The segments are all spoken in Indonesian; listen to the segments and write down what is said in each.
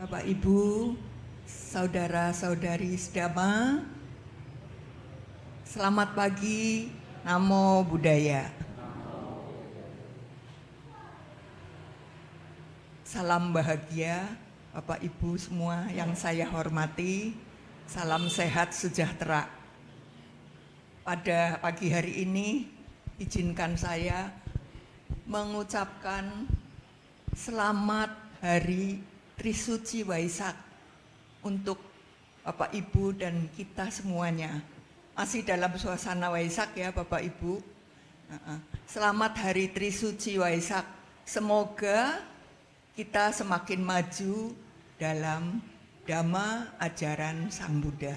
Bapak Ibu, saudara-saudari sedama, selamat pagi, Namo Buddhaya. Salam bahagia Bapak Ibu semua yang saya hormati, salam sehat sejahtera. Pada pagi hari ini, izinkan saya mengucapkan selamat Hari Trisuci Waisak untuk Bapak Ibu dan kita semuanya. Masih dalam suasana Waisak ya Bapak Ibu. Selamat Hari Trisuci Waisak. Semoga kita semakin maju dalam Dhamma ajaran Sang Buddha.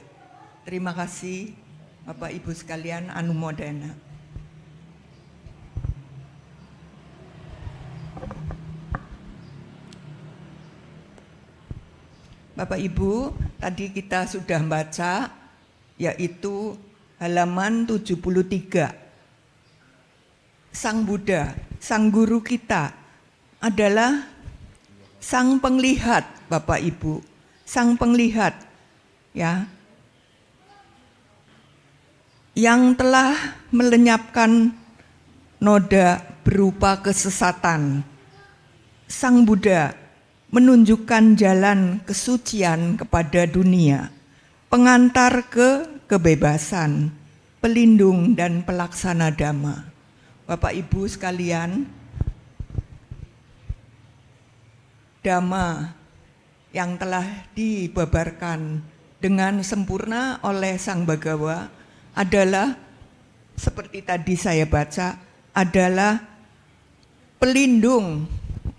Terima kasih Bapak Ibu sekalian, Anumodana. Bapak Ibu, tadi kita sudah baca yaitu halaman 73. Sang Buddha, Sang Guru kita adalah Sang Penglihat, Bapak Ibu. Sang Penglihat ya, yang telah melenyapkan noda berupa kesesatan. Sang Buddha menunjukkan jalan kesucian kepada dunia, pengantar ke kebebasan, pelindung dan pelaksana Dhamma. Bapak Ibu sekalian, Dhamma yang telah dibabarkan dengan sempurna oleh Sang Bhagawa adalah, seperti tadi saya baca, adalah pelindung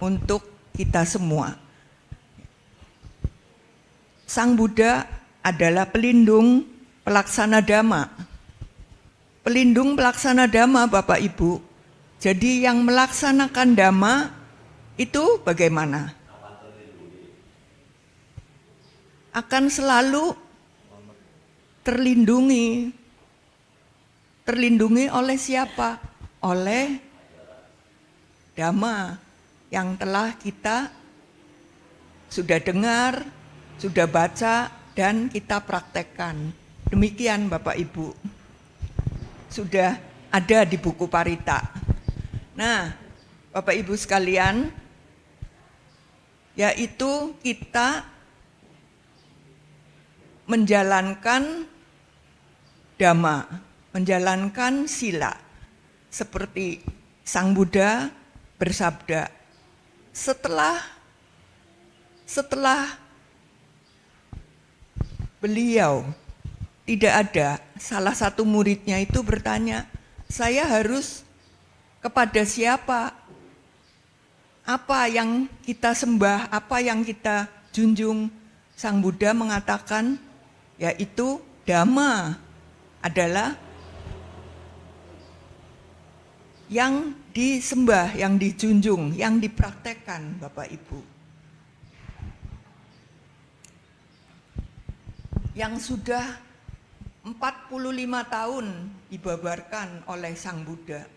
untuk kita semua. Sang Buddha adalah pelindung pelaksana Dhamma. Pelindung pelaksana Dhamma Bapak Ibu. Jadi yang melaksanakan Dhamma itu bagaimana? Akan selalu terlindungi. Terlindungi oleh siapa? Oleh Dhamma yang telah kita sudah dengar, sudah baca, dan kita praktekkan. Demikian Bapak Ibu. Sudah ada di buku Parita. Nah, Bapak Ibu sekalian, yaitu kita menjalankan Dhamma, menjalankan sila. Seperti Sang Buddha bersabda, setelah beliau tidak ada, salah satu muridnya itu bertanya, saya harus kepada siapa? Apa yang kita sembah, apa yang kita junjung? Sang Buddha mengatakan, yaitu Dhamma adalah yang disembah, yang dijunjung, yang dipraktekkan Bapak Ibu. Yang sudah 45 tahun dibabarkan oleh Sang Buddha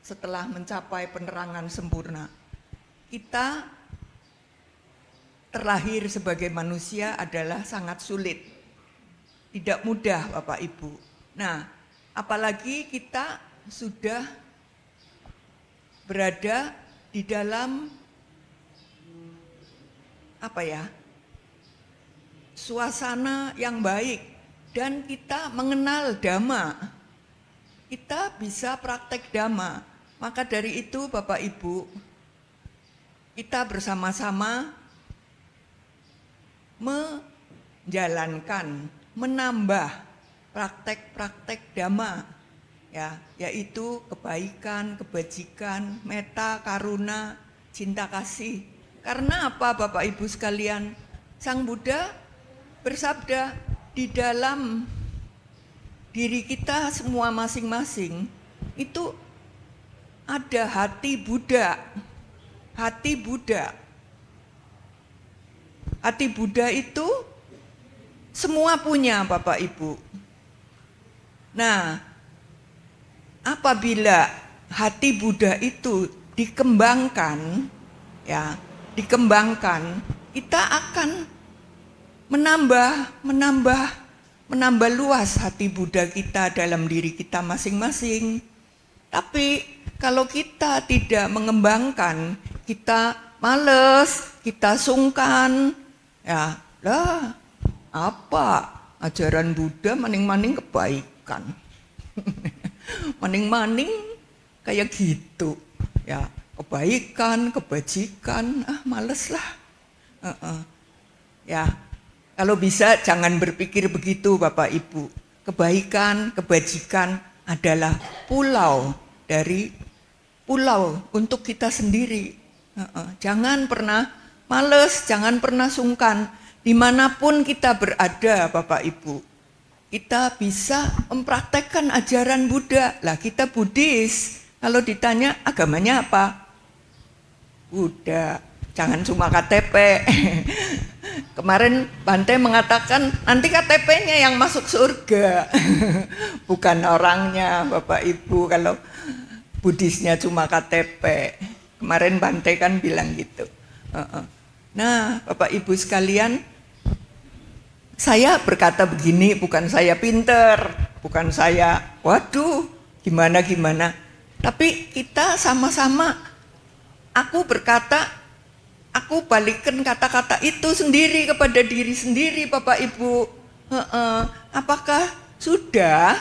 setelah mencapai penerangan sempurna. Kita terlahir sebagai manusia adalah sangat sulit. Tidak mudah Bapak Ibu. Nah, apalagi kita sudah berada di dalam suasana yang baik dan kita mengenal Dhamma. Kita bisa praktek Dhamma. Maka dari itu Bapak Ibu, kita bersama-sama menjalankan, menambah praktek-praktek Dhamma. Ya, yaitu kebaikan, kebajikan, metta, karuna, cinta kasih. Karena apa Bapak Ibu sekalian? Sang Buddha bersabda, di dalam diri kita semua masing-masing itu ada hati Buddha. Hati Buddha. Hati Buddha itu semua punya Bapak Ibu. Nah, apabila hati Buddha itu dikembangkan, kita akan menambah luas hati Buddha kita dalam diri kita masing-masing. Tapi kalau kita tidak mengembangkan, kita males, kita sungkan, ya lah apa ajaran Buddha maning-maning kebaikan. Maning-maning kayak gitu, ya kebaikan, kebajikan, males lah. Ya, kalau bisa jangan berpikir begitu Bapak Ibu. Kebaikan, kebajikan adalah pulau untuk kita sendiri. Jangan pernah males, jangan pernah sungkan. Dimanapun kita berada Bapak Ibu, kita bisa mempraktekkan ajaran Buddha. Lah kita Buddhis, kalau ditanya agamanya apa? Buddha, jangan cuma KTP. Kemarin Bante mengatakan nanti KTP-nya yang masuk surga. Bukan orangnya Bapak Ibu, kalau Buddhisnya cuma KTP. Kemarin Bante kan bilang gitu. Nah Bapak Ibu sekalian, saya berkata begini bukan saya pinter, bukan saya waduh gimana. Tapi kita sama-sama, aku berkata, aku balikan kata-kata itu sendiri kepada diri sendiri Bapak Ibu. Apakah sudah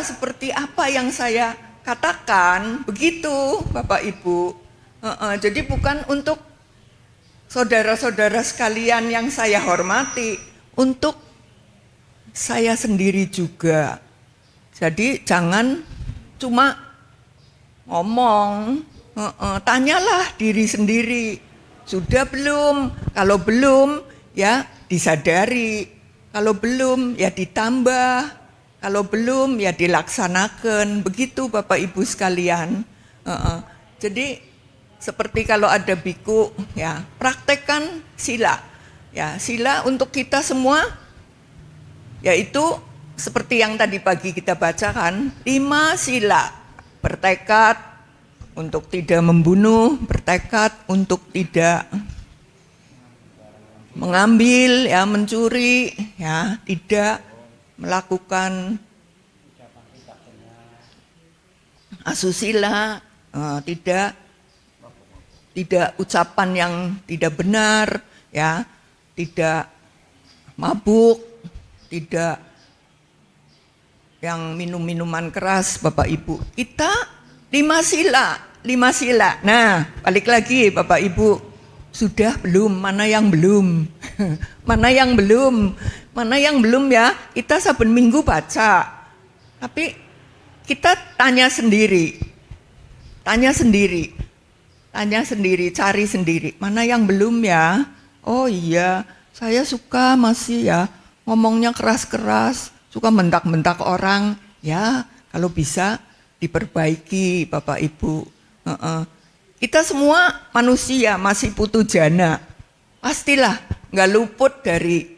seperti apa yang saya katakan? Begitu Bapak Ibu. Jadi bukan untuk saudara-saudara sekalian yang saya hormati, untuk saya sendiri juga. Jadi jangan cuma ngomong, tanyalah diri sendiri, sudah belum? Kalau belum ya disadari, kalau belum ya ditambah, kalau belum ya dilaksanakan. Begitu Bapak Ibu sekalian. Jadi seperti kalau ada biku, ya praktekkan sila. Ya, sila untuk kita semua, yaitu seperti yang tadi pagi kita bacakan, 5 sila. Bertekad untuk tidak membunuh, bertekad untuk tidak mengambil, ya mencuri, ya tidak melakukan asusila, tidak ucapan yang tidak benar, ya, tidak mabuk, tidak yang minum-minuman keras Bapak Ibu. Kita 5 sila. Nah, balik lagi Bapak Ibu, sudah belum? Mana yang belum? Mana yang belum ya? Kita saben minggu baca. Tapi kita tanya sendiri, cari sendiri. Mana yang belum ya? Oh iya, saya suka masih ya ngomongnya keras-keras, suka mentak-mentak orang. Ya, kalau bisa diperbaiki Bapak Ibu. Kita semua manusia, masih putu jana. Pastilah nggak luput dari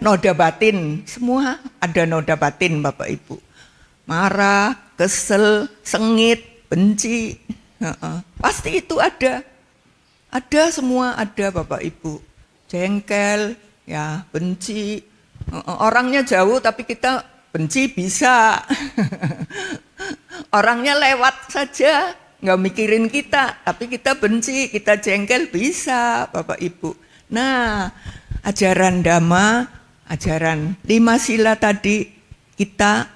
noda batin. Semua ada noda batin Bapak Ibu. Marah, kesel, sengit, benci. Pasti itu ada. Ada semua, ada Bapak Ibu. Jengkel, ya benci. Orangnya jauh tapi kita benci bisa. Orangnya lewat saja, nggak mikirin kita, tapi kita benci, kita jengkel bisa Bapak Ibu. Nah, ajaran Dhamma, ajaran 5 sila tadi, kita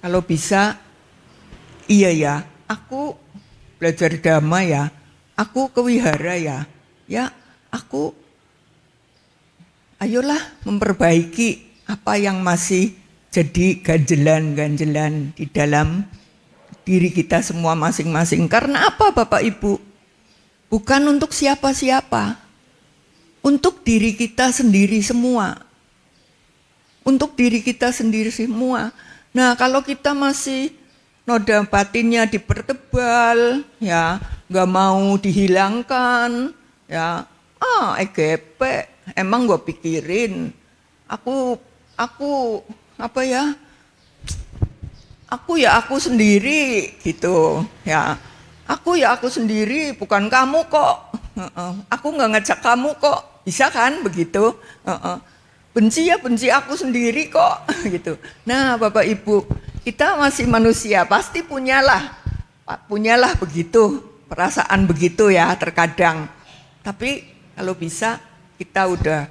kalau bisa, iya ya, aku belajar Dhamma ya, aku kewihara ya, aku ayolah memperbaiki apa yang masih jadi ganjelan-ganjelan di dalam diri kita semua masing-masing. Karena apa Bapak Ibu? Bukan untuk siapa-siapa, untuk diri kita sendiri semua. Untuk diri kita sendiri semua. Nah, kalau kita masih noda batinnya dipertebal, ya nggak mau dihilangkan, ya EGP, emang gue pikirin, aku aku sendiri gitu, ya Aku ya aku sendiri, bukan kamu kok. Aku nggak ngajak kamu kok. Bisa kan begitu? Benci ya benci aku sendiri kok. Gitu. Nah Bapak Ibu, kita masih manusia, pasti punyalah begitu, perasaan begitu ya terkadang. Tapi kalau bisa kita udah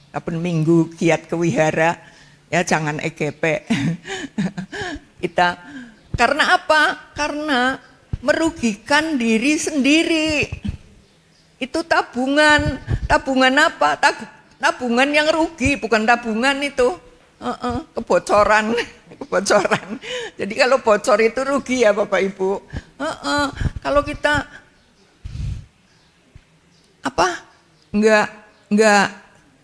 8 minggu giat ke wihara, ya jangan EGP. Kita karena apa? Karena merugikan diri sendiri. Itu tabungan. Tabungan apa? Tabungan yang rugi, bukan tabungan itu. Kebocoran. Kebocoran. Jadi kalau bocor itu rugi ya Bapak Ibu. Kalau kita enggak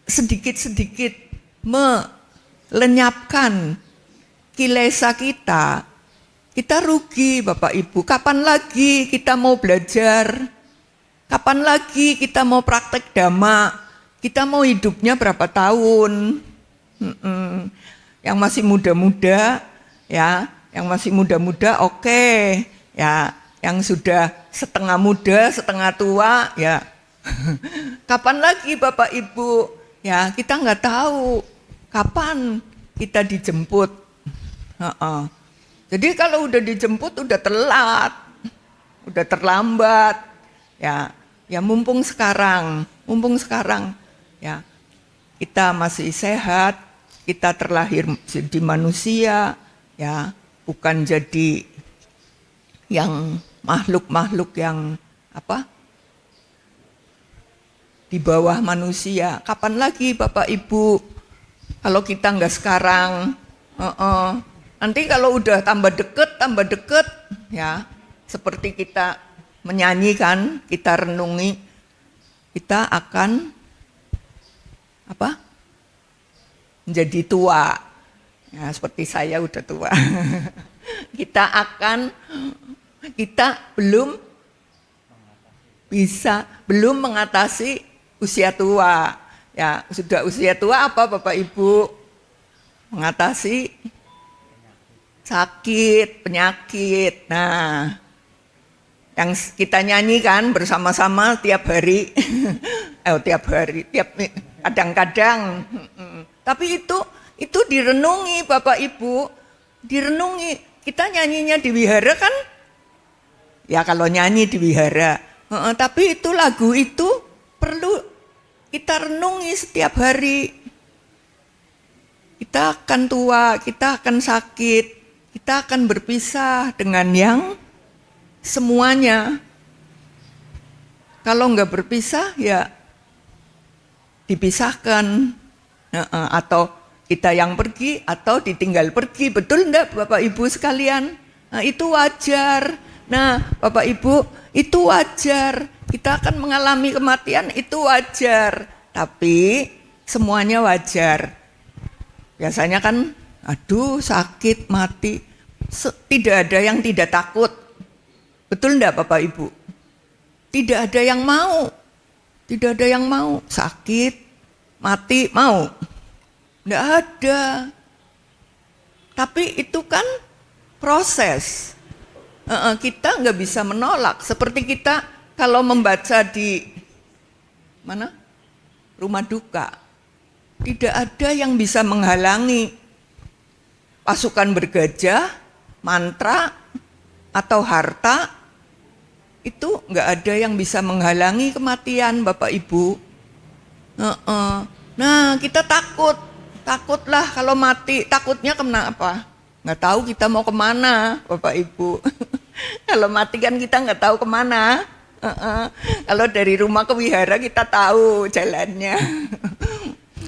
sedikit-sedikit melenyapkan kilesa kita rugi Bapak Ibu. Kapan lagi kita mau belajar? Kapan lagi kita mau praktek dhamma? Kita mau hidupnya berapa tahun? Yang masih muda-muda ya, yang masih muda-muda oke. Ya, yang sudah setengah muda, setengah tua ya. Kapan lagi Bapak Ibu? Ya, kita nggak tahu kapan kita dijemput. Jadi kalau udah dijemput udah telat, udah terlambat. Ya mumpung sekarang ya kita masih sehat, kita terlahir jadi manusia, ya bukan jadi yang makhluk-makhluk yang di bawah manusia. Kapan lagi Bapak Ibu? Kalau kita nggak sekarang, nanti kalau udah tambah deket, ya seperti kita menyanyikan, kita renungi, kita akan menjadi tua. Ya, seperti saya udah tua. Kita belum mengatasi usia tua. Ya, sudah usia tua apa Bapak Ibu? Mengatasi sakit, penyakit. Nah, yang kita nyanyikan bersama-sama tiap hari. Kadang-kadang. Tapi itu direnungi Bapak Ibu, direnungi. Kita nyanyinya di wihara kan? Ya kalau nyanyi di wihara. Tapi itu lagu itu perlu kita renungi setiap hari. Kita akan tua, kita akan sakit, kita akan berpisah dengan yang semuanya. Kalau nggak berpisah ya dipisahkan, atau kita yang pergi atau ditinggal pergi. Betul enggak Bapak Ibu sekalian? Nah, itu wajar. Nah Bapak Ibu, itu wajar. Kita akan mengalami kematian, itu wajar. Tapi semuanya wajar. Biasanya kan aduh sakit, mati. Tidak ada yang tidak takut. Betul enggak Bapak Ibu? Tidak ada yang mau. Tidak ada yang mau sakit, mati, mau. Enggak ada. Tapi itu kan proses. Kita nggak bisa menolak. Seperti kita kalau membaca di mana? Rumah duka. Tidak ada yang bisa menghalangi pasukan bergajah, mantra, atau harta. Itu nggak ada yang bisa menghalangi kematian Bapak Ibu. Nah kita takutlah kalau mati. Takutnya kenapa? Nggak tahu kita mau kemana Bapak Ibu. Kalau mati kan kita nggak tahu kemana. Kalau dari rumah ke wihara kita tahu jalannya.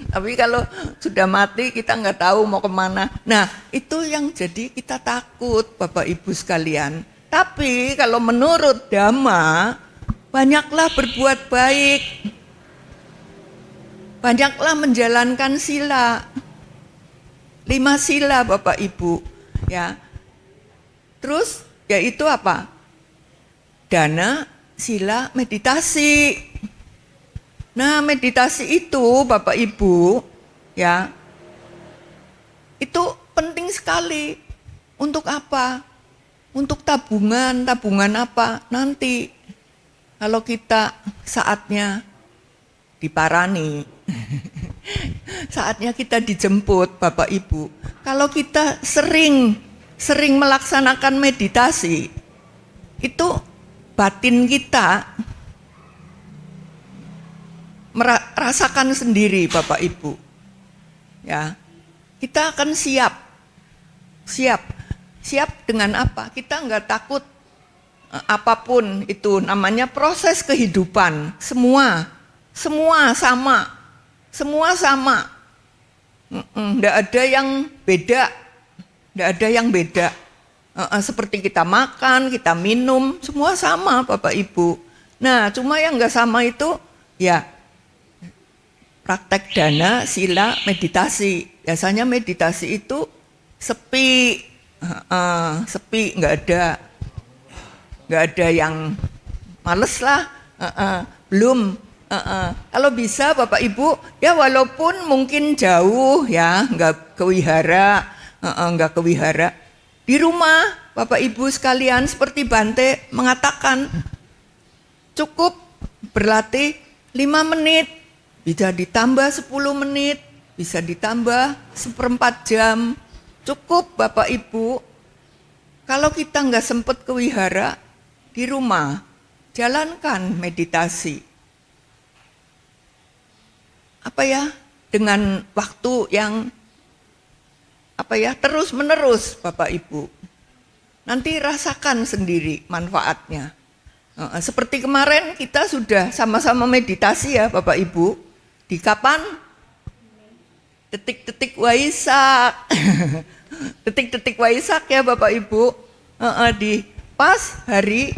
Tapi kalau sudah mati kita nggak tahu mau kemana. Nah itu yang jadi kita takut Bapak Ibu sekalian. Tapi kalau menurut Dhamma, banyaklah berbuat baik. Banyaklah menjalankan sila. 5 sila Bapak Ibu. Ya. Terus yaitu apa? Dana, sila, meditasi. Nah, meditasi itu Bapak Ibu, ya. Itu penting sekali. Untuk apa? untuk tabungan apa? Nanti kalau kita saatnya diparani, saatnya kita dijemput Bapak Ibu. Kalau kita sering melaksanakan meditasi, itu batin kita merasakan sendiri Bapak Ibu. Ya. Kita akan siap dengan apa? Kita enggak takut apapun itu, namanya proses kehidupan. Semua sama. Enggak ada yang beda. Seperti kita makan, kita minum, semua sama Bapak Ibu. Nah, cuma yang enggak sama itu ya praktek dana, sila, meditasi. Biasanya meditasi itu sepi, nggak ada yang males lah, belum. Kalau bisa Bapak Ibu, ya walaupun mungkin jauh ya, nggak ke wihara, di rumah Bapak Ibu sekalian seperti Bante mengatakan, cukup berlatih 5 menit, bisa ditambah 10 menit, bisa ditambah 1/4 jam. Cukup Bapak Ibu. Kalau kita nggak sempat ke wihara, di rumah jalankan meditasi. Dengan waktu yang terus menerus Bapak Ibu. Nanti rasakan sendiri manfaatnya. Seperti kemarin kita sudah sama-sama meditasi ya Bapak Ibu. Di kapan? Detik-detik Waisak. Detik-detik Waisak ya Bapak Ibu. Di pas hari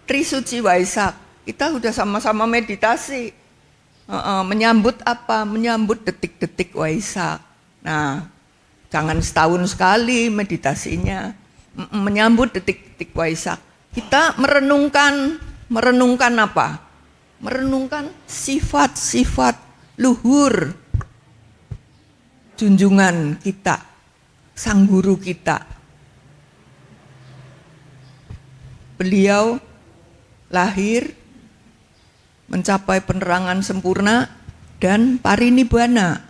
Trisuci Waisak. Kita sudah sama-sama meditasi. Menyambut apa? Menyambut detik-detik Waisak. Nah, jangan setahun sekali meditasinya. Menyambut detik-detik Waisak. Kita merenungkan apa? Merenungkan sifat-sifat luhur junjungan kita, sang guru kita. Beliau lahir mencapai penerangan sempurna dan parinibbana.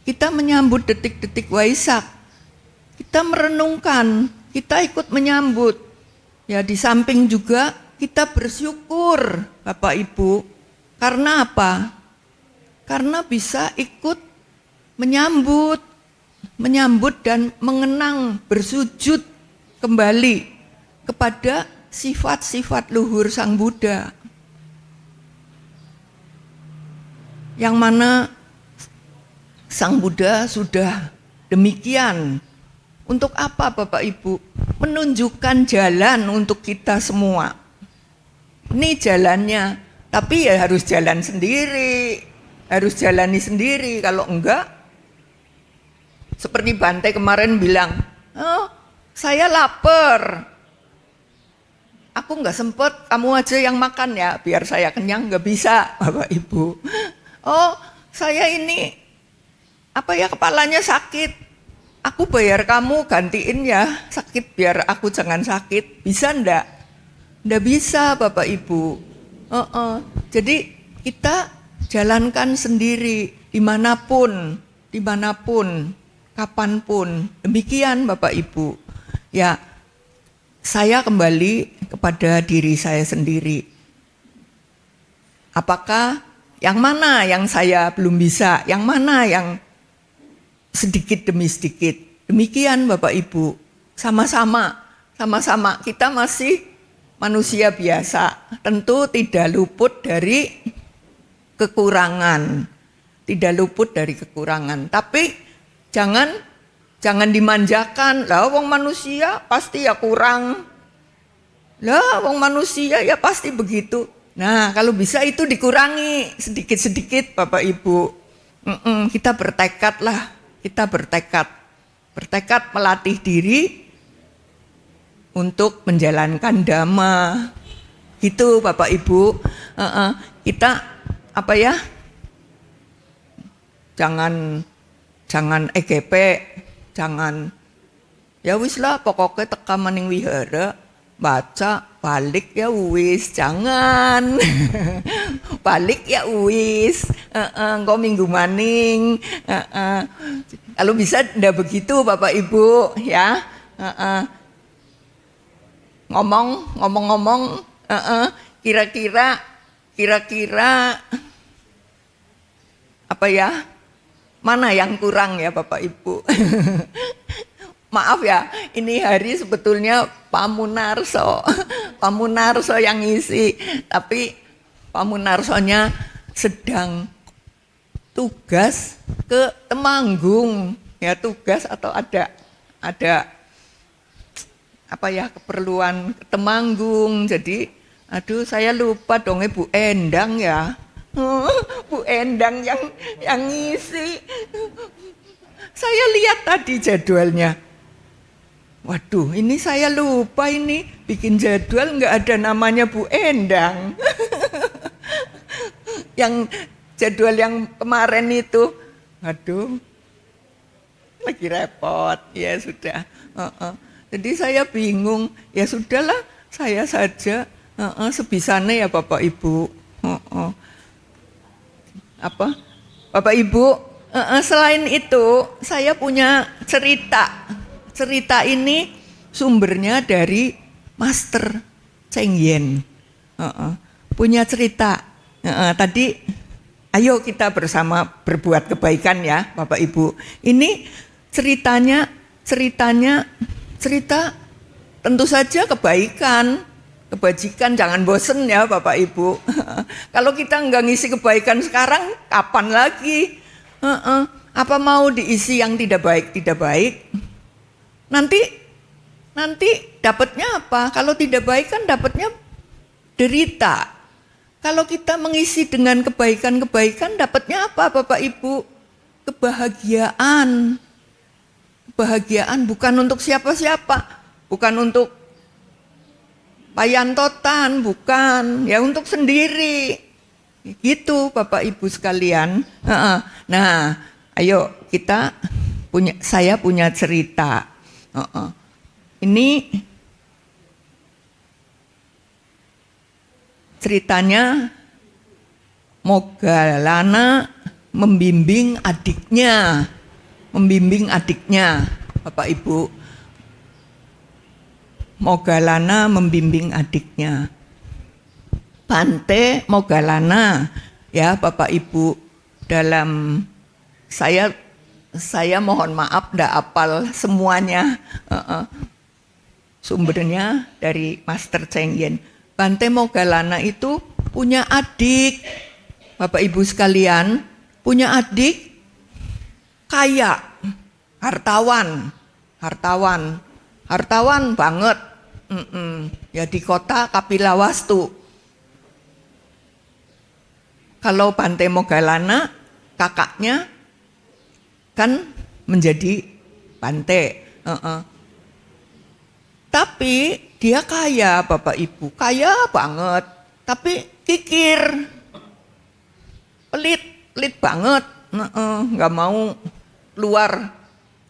Kita menyambut detik-detik Waisak. Kita merenungkan, kita ikut menyambut. Ya, di samping juga kita bersyukur Bapak Ibu. Karena apa? Karena bisa ikut menyambut dan mengenang, bersujud kembali kepada sifat-sifat luhur Sang Buddha. Yang mana Sang Buddha sudah demikian. Untuk apa Bapak Ibu? Menunjukkan jalan untuk kita semua. Ini jalannya, tapi ya harus jalan sendiri, harus jalani sendiri. Kalau enggak, seperti Bante kemarin bilang, saya lapar, aku enggak sempet, kamu aja yang makan ya, biar saya kenyang. Enggak bisa Bapak Ibu. Saya ini, kepalanya sakit, aku bayar kamu gantiin ya sakit biar aku jangan sakit. Bisa enggak? Enggak bisa Bapak Ibu. Jadi kita jalankan sendiri dimanapun, kapanpun. Demikian Bapak Ibu. Ya, saya kembali kepada diri saya sendiri. Apakah yang mana yang saya belum bisa, yang mana yang sedikit demi sedikit. Demikian Bapak Ibu. Sama-sama kita masih manusia biasa, tentu tidak luput dari kekurangan. Tapi jangan dimanjakan. Lah wong manusia pasti ya kurang. Lah wong manusia ya pasti begitu. Nah, kalau bisa itu dikurangi sedikit-sedikit Bapak Ibu. Kita bertekad melatih diri untuk menjalankan dhamma. Gitu Bapak Ibu. Kita jangan EGP, jangan ya wis lah pokoknya teka maning wihara. baca balik ya wis, jangan balik ya wis, engkau minggu maning, kalau bisa ndak begitu Bapak Ibu ya, ngomong-ngomong, kira-kira apa ya, mana yang kurang ya Bapak Ibu? Maaf ya, ini hari sebetulnya Pak Munarso yang ngisi, tapi Pak Munarsonya sedang tugas ke Temanggung, ya tugas atau ada apa ya keperluan ke Temanggung. Jadi, aduh saya lupa dong Bu Endang ya, Bu Endang yang ngisi. Saya lihat tadi jadwalnya. Waduh, ini saya lupa ini bikin jadwal nggak ada namanya Bu Endang. Yang jadwal yang kemarin itu, aduh, lagi repot. Ya sudah. Jadi saya bingung. Ya sudahlah, saya saja sebisanya ya Bapak Ibu. Apa? Bapak Ibu, selain itu saya punya cerita. Cerita ini sumbernya dari Master Cheng Yen. Punya cerita. Tadi, ayo kita bersama berbuat kebaikan ya Bapak Ibu. Ini cerita tentu saja kebaikan, kebajikan, jangan bosen ya Bapak Ibu. Kalau kita nggak ngisi kebaikan sekarang, kapan lagi? Apa mau diisi yang tidak baik? Nanti dapatnya apa? Kalau tidak baik kan dapatnya derita. Kalau kita mengisi dengan kebaikan, dapatnya apa Bapak Ibu? Kebahagiaan. Kebahagiaan bukan untuk siapa-siapa, bukan untuk payantotan, bukan, ya untuk sendiri. Gitu Bapak Ibu sekalian. Nah, ayo saya punya cerita. Ini ceritanya Moggallana membimbing adiknya, Bapak Ibu. Moggallana membimbing adiknya. Bante Moggallana, ya Bapak Ibu, dalam saya mohon maaf ndak apal semuanya, sumbernya dari Master Cheng Yen. Bante Moggallana itu punya adik, Bapak Ibu sekalian, punya adik kaya, hartawan banget, ya di kota Kapilawastu. Kalau Bante Moggallana kakaknya kan menjadi bante. Tapi dia kaya Bapak Ibu, kaya banget. Tapi kikir, pelit banget. Nggak mau keluar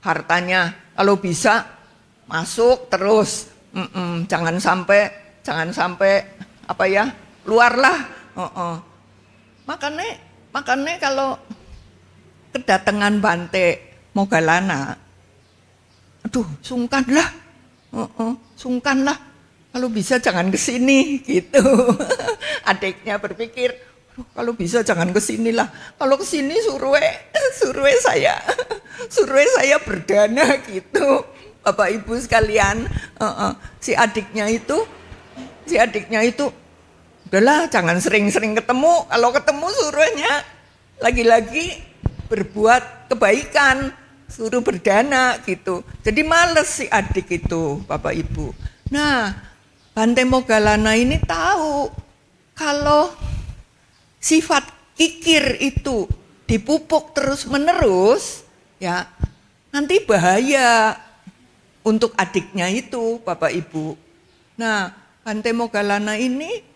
hartanya. Kalau bisa masuk terus. Jangan sampai apa ya, keluarlah. Makanya kalau kedatangan Bante Moggallana, aduh sungkanlah, kalau bisa jangan kesini gitu. Adiknya berpikir, kalau bisa jangan kesinilah, kalau kesini suruh saya berdana gitu. Bapak Ibu sekalian, si adiknya itu udahlah jangan sering-sering ketemu, kalau ketemu suruhnya lagi-lagi berbuat kebaikan, suruh berdana gitu. Jadi males si adik itu Bapak Ibu. Nah, Bante Moggallana ini tahu kalau sifat kikir itu dipupuk terus-menerus, ya nanti bahaya untuk adiknya itu Bapak Ibu. Nah, Bante Moggallana ini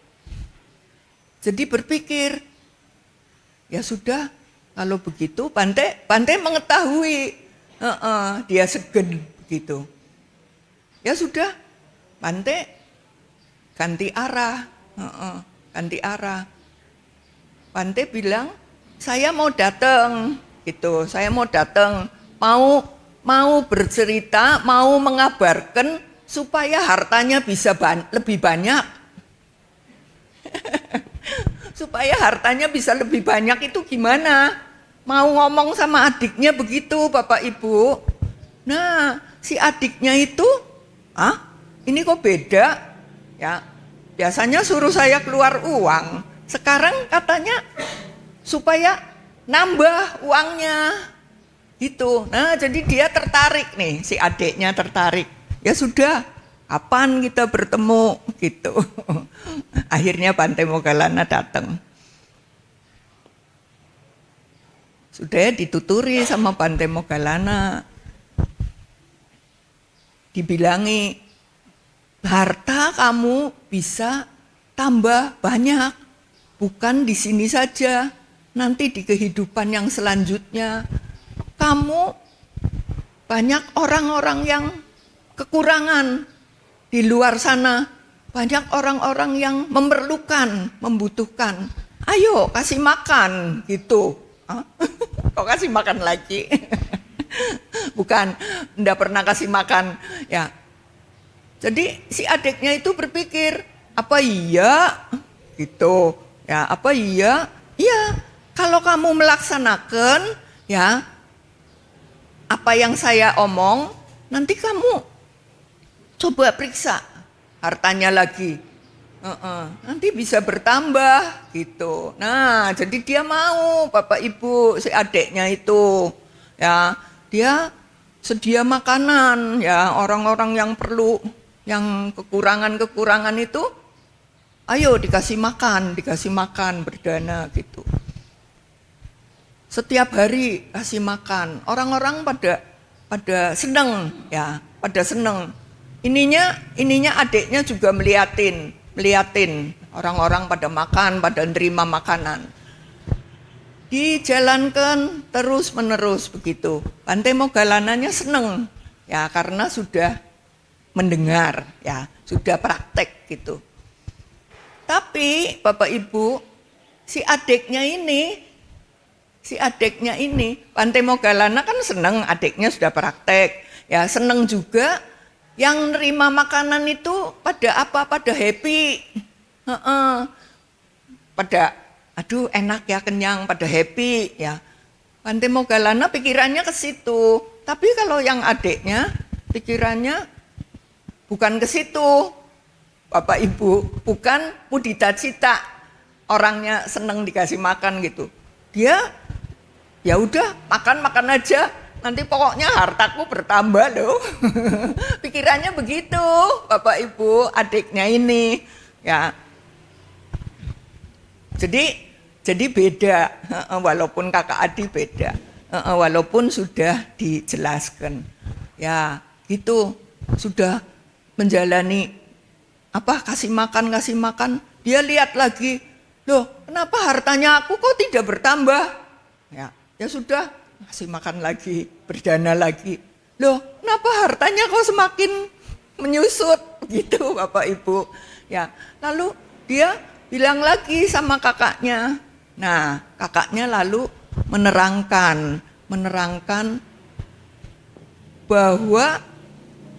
jadi berpikir, ya sudah, kalau begitu Bante mengetahui, dia segen begitu. Ya sudah, Bante ganti arah. Ganti arah. Bante bilang, saya mau datang, gitu. Saya mau datang, mau bercerita, mau mengabarkan supaya hartanya bisa lebih banyak. Supaya hartanya bisa lebih banyak itu gimana? Mau ngomong sama adiknya begitu, Bapak Ibu. Nah, si adiknya itu, ini kok beda? Ya, biasanya suruh saya keluar uang. Sekarang katanya supaya nambah uangnya. Gitu. Nah, jadi dia tertarik nih, si adiknya tertarik. Ya sudah, kapan kita bertemu gitu. Akhirnya Bante Moggallana datang. Sudah dituturi sama Bante Moggallana. Dibilangi, harta kamu bisa tambah banyak. Bukan di sini saja, nanti di kehidupan yang selanjutnya. Kamu banyak orang-orang yang kekurangan di luar sana. Banyak orang-orang yang memerlukan, membutuhkan. Ayo kasih makan gitu. Kok kasih makan lagi? Bukan, enggak pernah kasih makan. Ya. Jadi si adiknya itu berpikir, apa iya? Gitu. Ya, apa iya? Iya, kalau kamu melaksanakan ya apa yang saya omong, nanti kamu coba periksa hartanya lagi. Nanti bisa bertambah gitu. Nah, jadi dia mau, Bapak Ibu, si adiknya itu ya, dia sedia makanan ya, orang-orang yang perlu, yang kekurangan itu, ayo dikasih makan berdana gitu. Setiap hari kasih makan. Orang-orang pada seneng ya, pada seneng. Ininya adiknya juga meliatin orang-orang pada makan, pada nerima makanan. Dijalankan terus-menerus begitu. Bante Moggallananya seneng ya, karena sudah mendengar ya, sudah praktek gitu. Tapi Bapak Ibu, si adiknya ini, Bante Moggallana kan seneng adiknya sudah praktek. Ya, seneng juga yang nerima makanan itu pada apa? Pada happy. Pada aduh enak ya, kenyang, pada happy ya. Bante Moggallana pikirannya ke situ. Tapi kalau yang adiknya pikirannya bukan ke situ. Bapak Ibu, bukan mudita cita, orangnya seneng dikasih makan gitu. Dia ya udah makan aja, nanti pokoknya hartaku bertambah loh. Pikirannya begitu, Bapak Ibu, adiknya ini ya. Jadi beda, walaupun kakak adik beda, walaupun sudah dijelaskan. Ya, gitu, sudah menjalani kasih makan, dia lihat lagi, loh kenapa hartanya aku kok tidak bertambah? Ya sudah, kasih makan lagi, berdana lagi. Loh kenapa hartanya kok semakin menyusut? Gitu Bapak Ibu. Ya, lalu dia bilang lagi sama kakaknya. Nah, kakaknya lalu menerangkan bahwa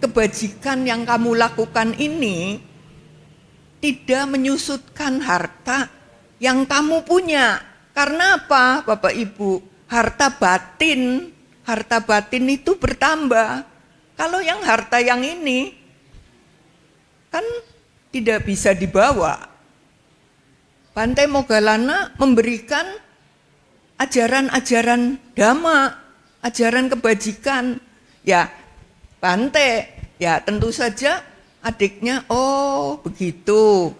kebajikan yang kamu lakukan ini tidak menyusutkan harta yang kamu punya. Karena apa, Bapak Ibu? Harta batin itu bertambah. Kalau yang harta yang ini kan tidak bisa dibawa. Bante Moggallana memberikan ajaran-ajaran dhamma, ajaran kebajikan. Ya, Bante, ya tentu saja adiknya, oh begitu.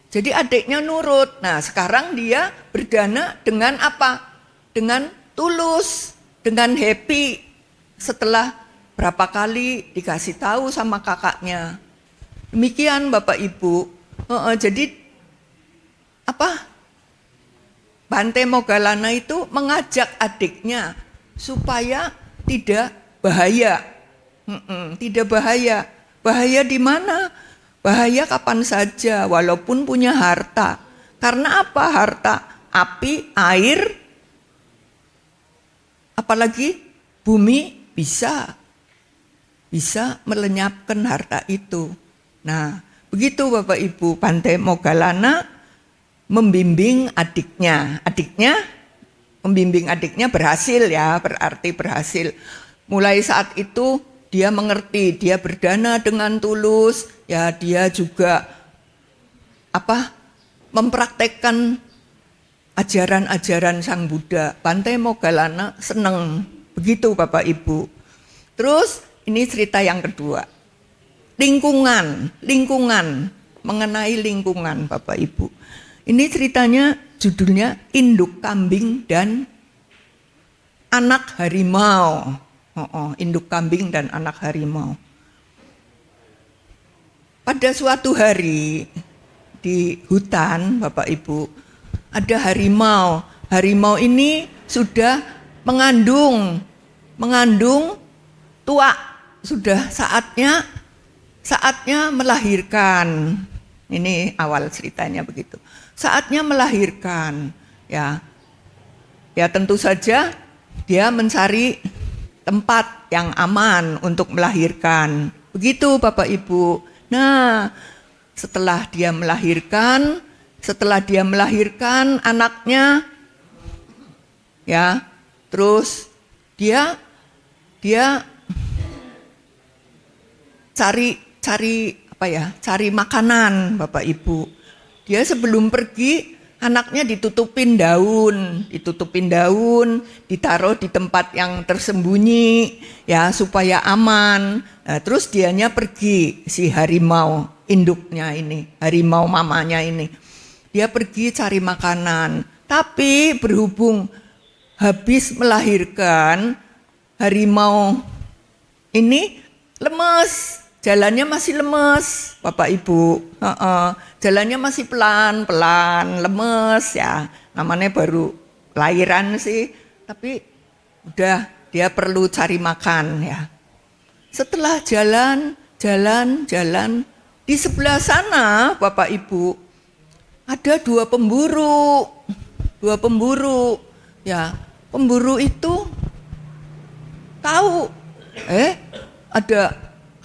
Jadi adiknya nurut. Nah sekarang dia berdana dengan apa? Dengan tulus, dengan happy. Setelah berapa kali dikasih tahu sama kakaknya. Demikian Bapak Ibu. Jadi apa? Bante Moggallana itu mengajak adiknya supaya tidak bahaya. Tidak bahaya. Bahaya di mana? bahaya kapan saja walaupun punya harta. Karena apa harta? Api, air, apalagi bumi bisa melenyapkan harta itu. Nah, begitu Bapak Ibu, Bhante Moggallana membimbing adiknya. Membimbing adiknya berhasil ya, berarti berhasil. Mulai saat itu dia mengerti, dia berdana dengan tulus, ya dia juga mempraktekkan ajaran-ajaran Sang Buddha. Bhante Moggallana senang, begitu Bapak Ibu. Terus ini cerita yang kedua, lingkungan, mengenai lingkungan Bapak Ibu. Ini ceritanya judulnya Induk Kambing dan Anak Harimau. Induk kambing dan anak harimau. Pada suatu hari di hutan Bapak Ibu ada harimau. Harimau ini sudah mengandung tua, sudah saatnya melahirkan. Ini awal ceritanya begitu. Saatnya melahirkan, ya tentu saja dia mencari tempat yang aman untuk melahirkan. Begitu Bapak Ibu. Nah, setelah dia melahirkan anaknya, ya, terus dia cari makanan Bapak Ibu. Dia sebelum pergi anaknya ditutupin daun, ditaruh di tempat yang tersembunyi ya supaya aman. Nah, terus dianya pergi, si harimau induknya ini, harimau mamanya ini. Dia pergi cari makanan, tapi berhubung habis melahirkan, harimau ini lemes. Jalannya masih lemes, Bapak Ibu. Jalannya masih pelan-pelan, lemes ya. Namanya baru lahiran sih, tapi udah dia perlu cari makan ya. Setelah jalan, di sebelah sana Bapak Ibu ada dua pemburu. Ya, pemburu itu tahu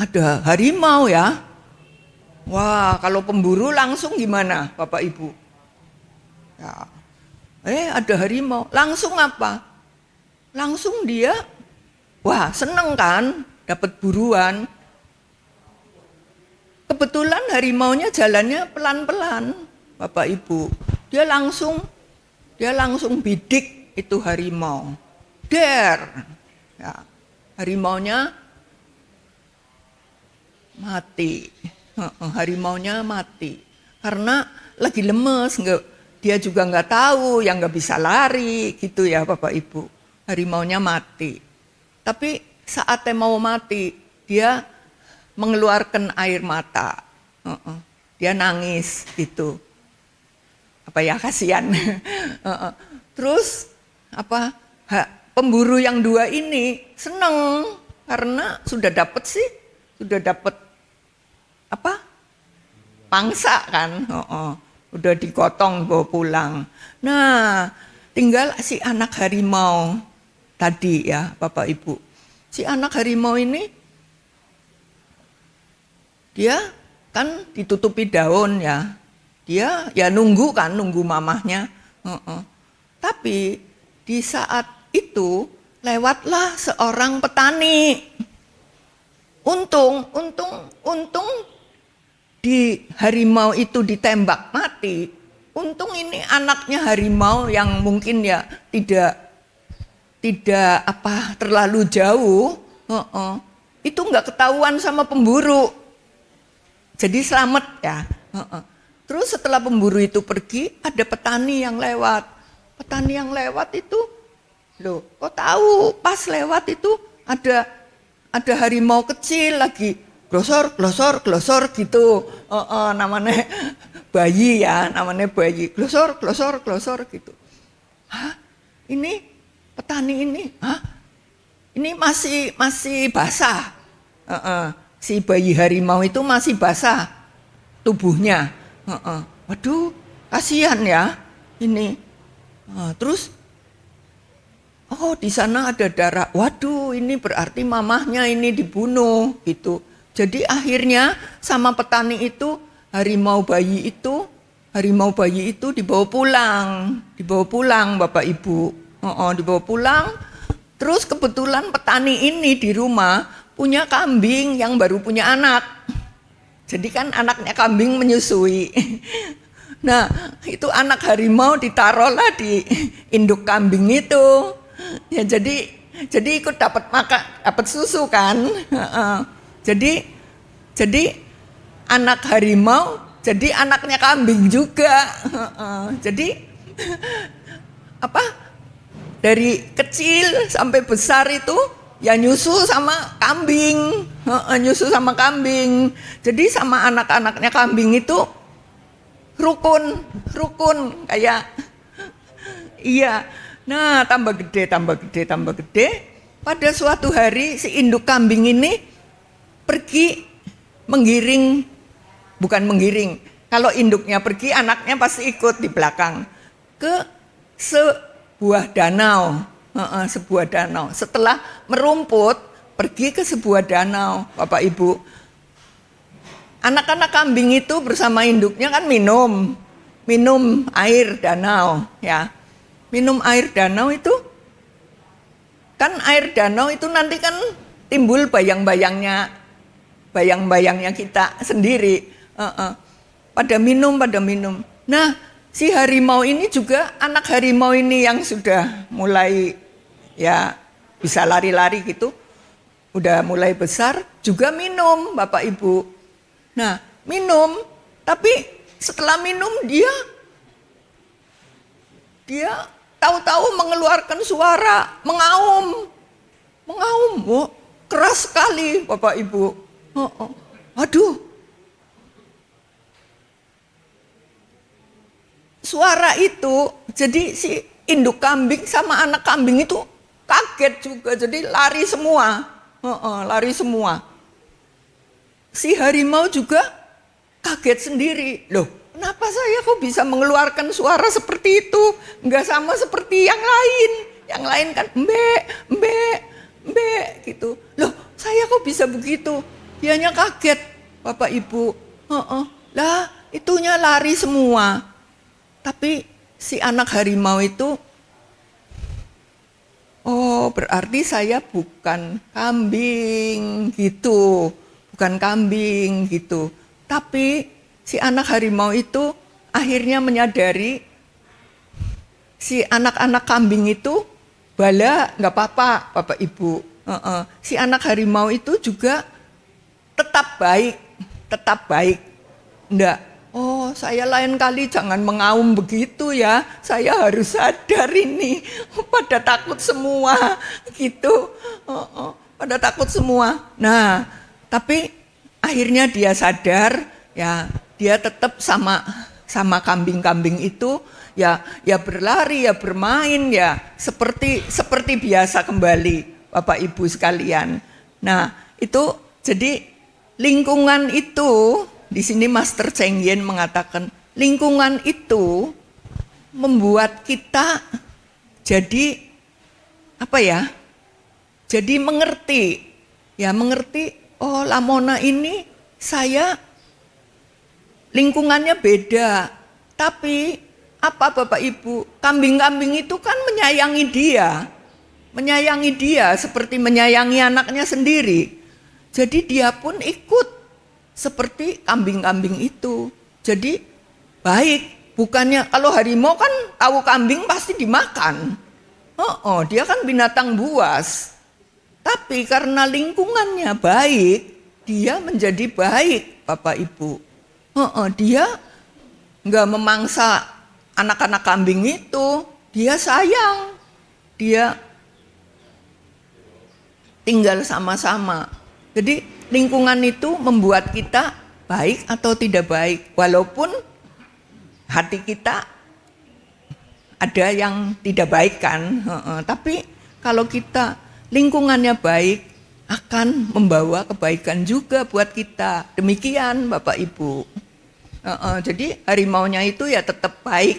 ada harimau ya. Wah, kalau pemburu langsung gimana Bapak Ibu? Ya. Ada harimau, langsung apa? Langsung dia, wah seneng kan, dapat buruan. Kebetulan harimaunya jalannya pelan-pelan Bapak Ibu. Dia langsung bidik itu harimau. Der. Ya. Harimaunya mati. Harimaunya mati karena lagi lemes, dia juga nggak tahu, yang nggak bisa lari gitu ya Bapak Ibu. Harimaunya mati. Tapi saatnya mau mati, dia mengeluarkan air mata. Dia nangis gitu. Kasihan. Terus pemburu yang dua ini seneng karena sudah dapat pangsa kan, udah digotong bawa pulang. Nah, tinggal si anak harimau tadi ya Bapak Ibu. Si anak harimau ini dia kan ditutupi daun ya. Dia ya nunggu mamahnya. Tapi di saat itu lewatlah seorang petani. Untung di harimau itu ditembak mati. Untung ini anaknya harimau yang mungkin ya tidak terlalu jauh. Itu nggak ketahuan sama pemburu. Jadi selamat ya. Terus setelah pemburu itu pergi, ada petani yang lewat. Petani yang lewat itu, loh, kok tahu pas lewat itu ada harimau kecil lagi glosor gitu. Namanya bayi ya, glosor gitu. Ini petani ini, ini masih basah. Si bayi harimau itu masih basah. tubuhnya. Waduh, kasihan ya ini. Terus, oh di sana ada darah. Waduh, ini berarti mamahnya ini dibunuh gitu. Jadi akhirnya sama petani itu harimau bayi itu dibawa pulang Bapak Ibu. Dibawa pulang. Terus kebetulan petani ini di rumah punya kambing yang baru punya anak. Jadi kan anaknya kambing menyusui. Nah, itu anak harimau ditaruhlah di induk kambing itu. Ya jadi ikut dapat susu kan. Jadi anak harimau jadi anaknya kambing juga. Jadi dari kecil sampai besar itu ya nyusu sama kambing. Jadi sama anak-anaknya kambing itu rukun kayak iya. Nah, tambah gede. Pada suatu hari si induk kambing ini pergi bukan menggiring. Kalau induknya pergi, anaknya pasti ikut di belakang ke sebuah danau. Setelah merumput, pergi ke sebuah danau, Bapak Ibu. Anak-anak kambing itu bersama induknya kan minum air danau, ya. Minum air danau itu, kan air danau itu nanti kan timbul bayang-bayangnya kita sendiri. Pada minum. Nah, si harimau ini juga, anak harimau ini yang sudah mulai ya bisa lari-lari gitu, udah mulai besar, juga minum Bapak Ibu. Nah, minum, tapi setelah minum dia tahu-tahu mengeluarkan suara, mengaum, keras sekali Bapak Ibu. Aduh, suara itu, jadi si induk kambing sama anak kambing itu kaget juga, jadi lari semua. Si harimau juga kaget sendiri, loh kenapa saya kok bisa mengeluarkan suara seperti itu, nggak sama seperti yang lain kan mbek gitu, loh saya kok bisa begitu, dianya kaget Bapak Ibu, lah itunya lari semua. Tapi si anak harimau itu, oh berarti saya bukan kambing gitu. Tapi si anak harimau itu akhirnya menyadari si anak-anak kambing itu bala nggak apa-apa Bapak Ibu. Si anak harimau itu juga tetap baik. Enggak. Oh, saya lain kali jangan mengaum begitu ya. Saya harus sadar ini. Pada takut semua gitu. Pada takut semua. Nah, tapi akhirnya dia sadar, ya dia tetap sama kambing-kambing itu, ya berlari, ya bermain, ya seperti biasa kembali, Bapak Ibu sekalian. Nah, itu jadi lingkungan itu. Di sini Master Cheng Yen mengatakan lingkungan itu membuat kita jadi jadi mengerti. Oh, Lamona ini saya lingkungannya beda. Tapi apa Bapak Ibu? Kambing-kambing itu kan menyayangi dia seperti menyayangi anaknya sendiri. Jadi dia pun ikut seperti kambing-kambing itu. Jadi baik, bukannya kalau harimau kan tahu kambing pasti dimakan. Dia kan binatang buas. Tapi karena lingkungannya baik, dia menjadi baik, Bapak Ibu. Dia nggak memangsa anak-anak kambing itu, dia sayang. Dia tinggal sama-sama. Jadi lingkungan itu membuat kita baik atau tidak baik, walaupun hati kita ada yang tidak baik kan. Tapi kalau kita lingkungannya baik, akan membawa kebaikan juga buat kita. Demikian Bapak Ibu. Jadi harimaunya itu ya tetap baik.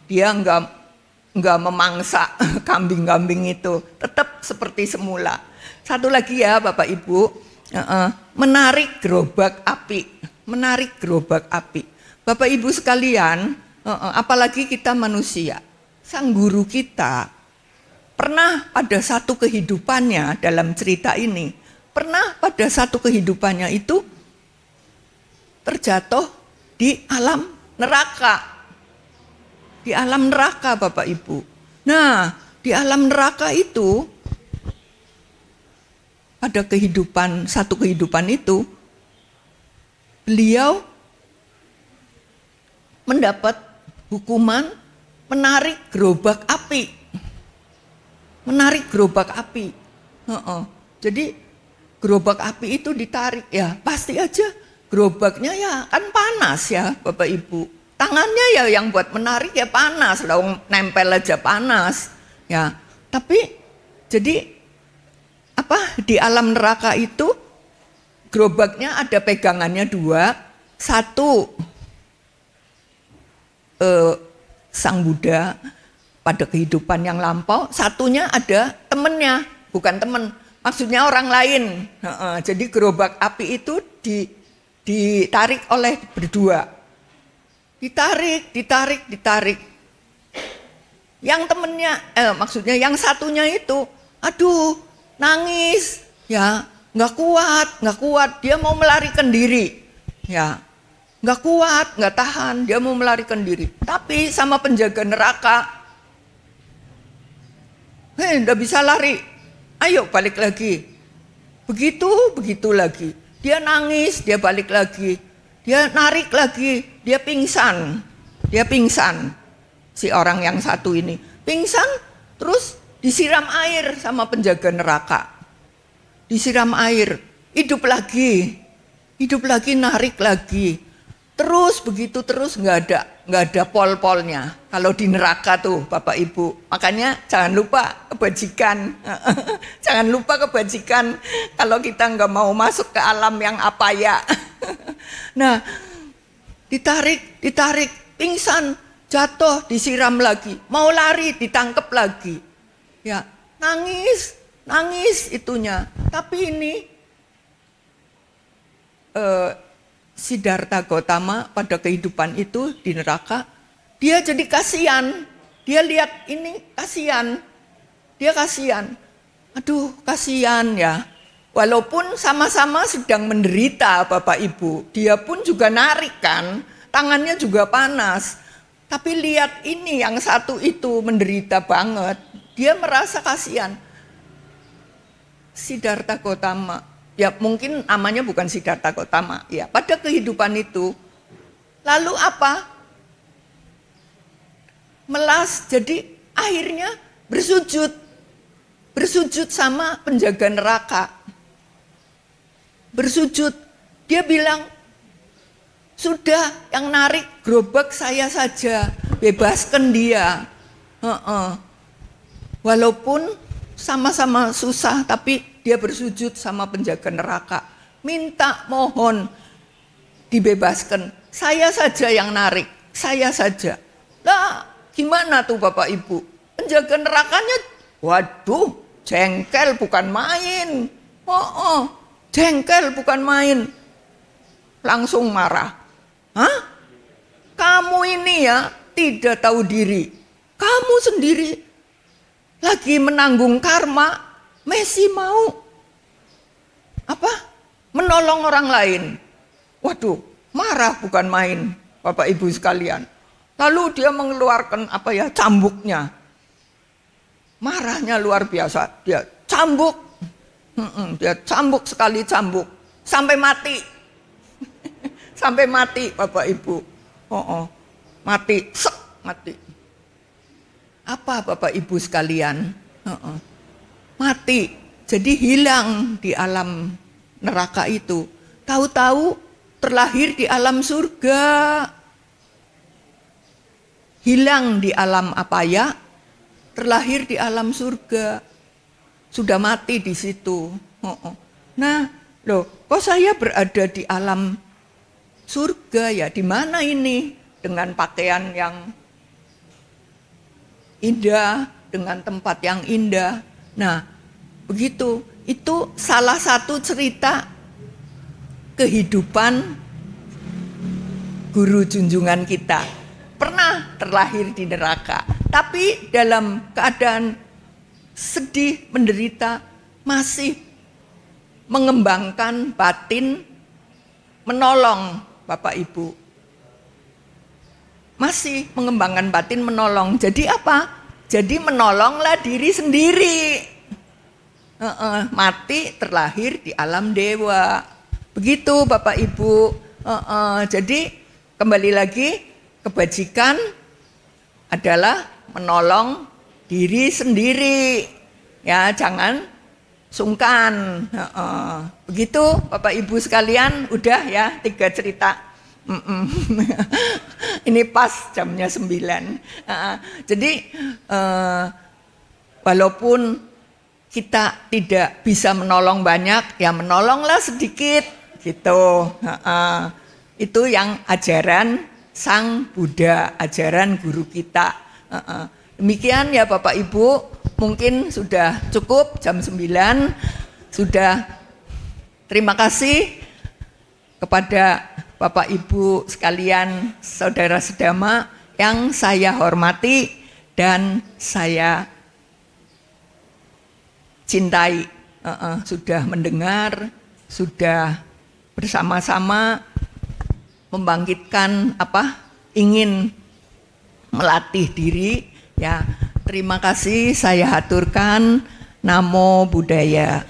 Dia enggak memangsa kambing-kambing itu, tetap seperti semula. Satu lagi ya Bapak Ibu, menarik gerobak api, menarik gerobak api. Bapak Ibu sekalian, apalagi kita manusia, sang guru kita pernah pada satu kehidupannya dalam cerita ini, pernah pada satu kehidupannya itu terjatuh di alam neraka. Di alam neraka Bapak Ibu. Nah, di alam neraka itu, pada satu kehidupan itu, beliau mendapat hukuman menarik gerobak api. Menarik gerobak api. Jadi gerobak api itu ditarik ya, pasti aja gerobaknya ya kan panas ya Bapak Ibu. Tangannya ya yang buat menarik ya panas, nempel aja panas. Ya, tapi jadi di alam neraka itu gerobaknya ada pegangannya dua, satu Sang Buddha pada kehidupan yang lampau, satunya ada temennya, bukan temen, maksudnya orang lain. Jadi gerobak api itu ditarik oleh berdua. Ditarik. Yang temennya, maksudnya yang satunya itu, aduh, nangis, ya, nggak kuat, dia mau melarikan diri, ya, nggak kuat, nggak tahan, dia mau melarikan diri. Tapi sama penjaga neraka, nggak bisa lari, ayo balik lagi, begitu lagi. Dia nangis, dia balik lagi, dia narik lagi. Dia pingsan, si orang yang satu ini pingsan, terus disiram air sama penjaga neraka, disiram air, hidup lagi, narik lagi, terus begitu terus, nggak ada pol-polnya. Kalau di neraka tuh Bapak Ibu, makanya jangan lupa kebajikan, jangan lupa kebajikan kalau kita nggak mau masuk ke alam yang apa ya. Nah, ditarik, pingsan, jatuh, disiram lagi, mau lari, ditangkap lagi. Ya, nangis itunya. Tapi ini Siddhartha Gautama pada kehidupan itu di neraka, dia jadi kasihan. Dia lihat ini kasihan. Dia kasihan. Aduh, kasihan ya. Walaupun sama-sama sedang menderita Bapak Ibu, dia pun juga narik kan, tangannya juga panas. Tapi lihat ini yang satu itu menderita banget, dia merasa kasihan. Siddhartha Gautama, ya mungkin namanya bukan Siddhartha Gautama, ya pada kehidupan itu. Lalu apa? Melas, jadi akhirnya bersujud sama penjaga neraka. Bersujud, dia bilang, sudah yang narik gerobak saya saja, bebaskan dia. Walaupun sama-sama susah, tapi dia bersujud sama penjaga neraka, minta mohon dibebaskan, saya saja yang narik, saya saja. Lah gimana tuh Bapak Ibu, penjaga nerakanya, waduh jengkel bukan main. Jengkel bukan main, langsung marah. Hah? Kamu ini ya tidak tahu diri. Kamu sendiri lagi menanggung karma, masih mau menolong orang lain. Waduh, marah bukan main, Bapak Ibu sekalian. Lalu dia mengeluarkan cambuknya. Marahnya luar biasa, dia cambuk. Dia cambuk sekali cambuk sampai mati. Sampai mati Bapak Ibu. Mati, mati. Apa Bapak Ibu sekalian? Mati. Jadi hilang di alam neraka itu. Tahu-tahu terlahir di alam surga. Hilang di alam apaya, terlahir di alam surga. Sudah mati di situ. Nah, loh, kok saya berada di alam surga ya di mana ini dengan pakaian yang indah, dengan tempat yang indah. Nah, begitu. Itu salah satu cerita kehidupan guru junjungan kita. Pernah terlahir di neraka, tapi dalam keadaan sedih, menderita, masih mengembangkan batin, menolong Bapak Ibu. Masih mengembangkan batin, menolong. Jadi apa? Jadi menolonglah diri sendiri. Mati terlahir di alam dewa. Begitu Bapak Ibu. Jadi kembali lagi, kebajikan adalah menolong diri sendiri. Ya, jangan sungkan. Begitu Bapak Ibu sekalian, udah ya 3 cerita. Ini pas jamnya 9. Jadi walaupun kita tidak bisa menolong banyak, ya menolonglah sedikit gitu. Itu yang ajaran Sang Buddha, ajaran guru kita. Demikian ya Bapak Ibu, mungkin sudah cukup jam 9. Sudah, terima kasih kepada Bapak Ibu sekalian, saudara sedama yang saya hormati dan saya cintai. Sudah mendengar, sudah bersama-sama membangkitkan ingin melatih diri. Ya, terima kasih saya haturkan. Namo Buddhaya.